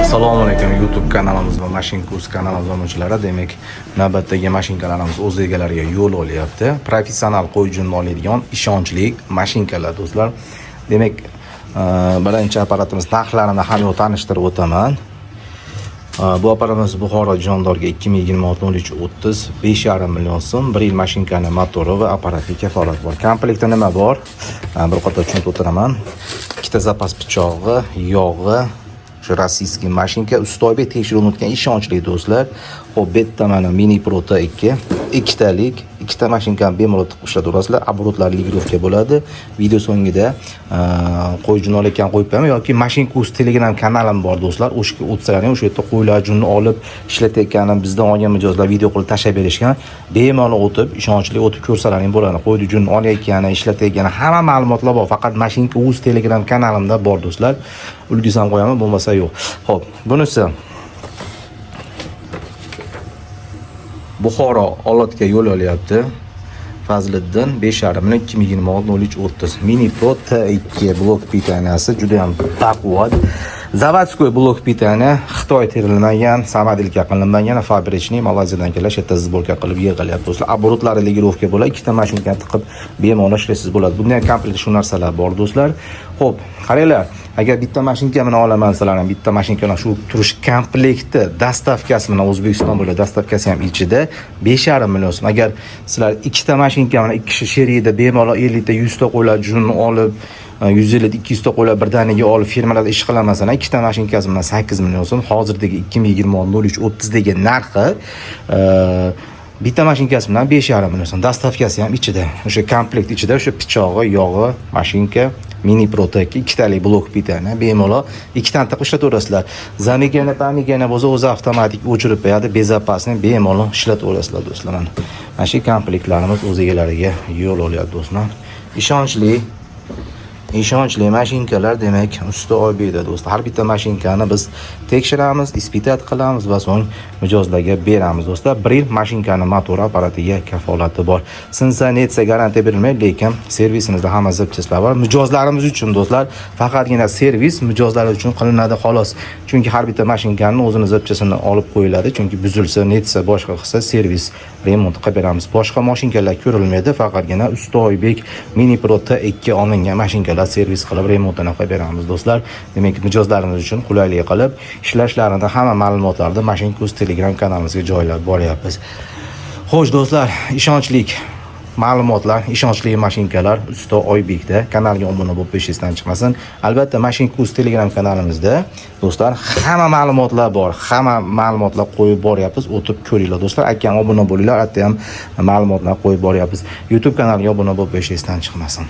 Assalomu alaykum YouTube kanalimiz va Mashinkurs kanalimiz obunachilari. Demak, navbatdagi mashinkalarimiz o'z egalariga yo'l olyapti. Professional qo'y junni oladigan ishonchli mashinkalar do'stlar. Demak, birinchi apparatimiz narxlarini ham tanishtirib o'taman. Bu apparatimiz Buxoro Jondorga 2026-03-30 5,5 million so'm, 1 yil mashinkaning motori va apparatga kafolat bor. Komplektda nima bor? Bir qator tushuntirib o'tiraman. Ikkita zapas pichog'i, yog'i, shu rossiyskiy mashinka, ustoybek tekshiruv o'tgan ishonchli do'stlar. Xo'p, bitta mana Mini Pro T2, ikkitalik, ikkita mashinkani bemalol tiqib ishlataverasizlar. Оборотlar ligirovka bo'ladi. Video so'ngida qo'y jun olayotgan qo'yib qo'yaman yoki Mashinkurs Telegram kanalim bor do'stlar. O'shga o'tsalaring, o'sha yerda qo'ylar junni olib ishlatayotganim, bizdan olgan mijozlar video qilib tashlab berishgan. Bemalol o'tib, ishonchli o'tib ko'rsalaring bo'ladi. Qo'y junni olayotgani, ishlatayotgani hamma ma'lumotlar bor. Faqat Mashinkurs Telegram kanalimda bor do'stlar. Ulgusam qo'yaman, bo'lmasa yo'q. Xo'p, bunisi Buxoro Olotga yo'l olyapti. Fazliddin 5,5 million 2026-03-30 Mini Pro T2 blok pitaniyasi juda ham baquvvat. Zavodskoy blok pitaniya, Xitoy terilmagan, samodelka qilinmagan, fabrichniy Malayziyadan kelgan, yerda sborka qilib yig'ilyapti do'stlar. Оборотлari ligirovka bo'ladi, ikkita mashinkani tiqib bemalol ishlaysiz bo'ladi. Bunday komplekt shu narsalar bor do'stlar. Xo'p, qaranglar. Agar bitta mashinka bilan olaman sizlarning bitta mashinkaning shu turish komplekti, dastavkasi bilan O'zbekiston bo'ylab dastavkasi ham ichida 5,5 million so'm. Agar sizlar ikkita mashinka bilan ikki kishi sheriyada bemalol 50 ta 100 ta qo'ylar junni olib 150 200 ta qo'ylar birdaniga olib firmalarda ish qilaman, ikkita mashinkasi bilan 8 million so'm. Hozirdagi 2026-03-30 degan narxi bitta mashinkasi bilan 5,5 million so'm. Dastavkasi ham ichida. O'sha komplekt ichida o'sha pichog'i, yog'i, mashinka, Mini Pro T2 ikkitalik blok pitani bemalol ikkitani tiqib ishlataverasizlar. Zamigani, pamigani bo'lsa o'zi avtomatik o'chirib qo'yadi, bezopasni bemalol ishlataverasizlar do'stlar. Mana shu komplektlarimiz o'z egalariga yo'l olyapti do'stlar. Ishonchli mashinkalar, demak, usta Oybekda do'stlar. Har bitta mashinkani biz tekshiramiz, ispitat qilamiz va so'ng mijozlarga beramiz do'stlar. 1 yil mashinkaning motori apparatiga kafolati bor. Sinsa, netsa garantiya berilmaydi, lekin servisimizda hamma zapchastlar bor. Mijozlarimiz uchun do'stlar, faqatgina servis mijozlar uchun qilinadi xolos. Chunki har bitta mashinkaning o'zini zapchasini olib qo'yiladi, chunki buzilsa, netsa, boshqa qilsa servis remont qilib beramiz. Boshqa mashinkalar ko'rilmaydi, faqatgina usta Oybek Mini Pro T2 olingan mashinkalar servis qilib remontini qilib beramiz do'stlar. Demak, mijozlarimiz uchun qulaylik qilib ishlashlarini hamma ma'lumotlarni Mashinkurs Telegram kanalimizga joylab boryapmiz. Xo'sh do'stlar, ishonchlik ma'lumotlar, ishonchli mashinkalar usta Oybekda. Kanalga obuna bo'lib esingizdan chiqmasin. Albatta, Mashinkurs Telegram kanalimizda do'stlar hamma ma'lumotlar bor. Hamma ma'lumotlar qo'yib boryapmiz. O'tib ko'ringlar do'stlar. Akam obuna bo'linglar, hatto ham ma'lumotlar qo'yib boryapmiz. YouTube kanaliga obuna bo'lib esingizdan chiqmasin.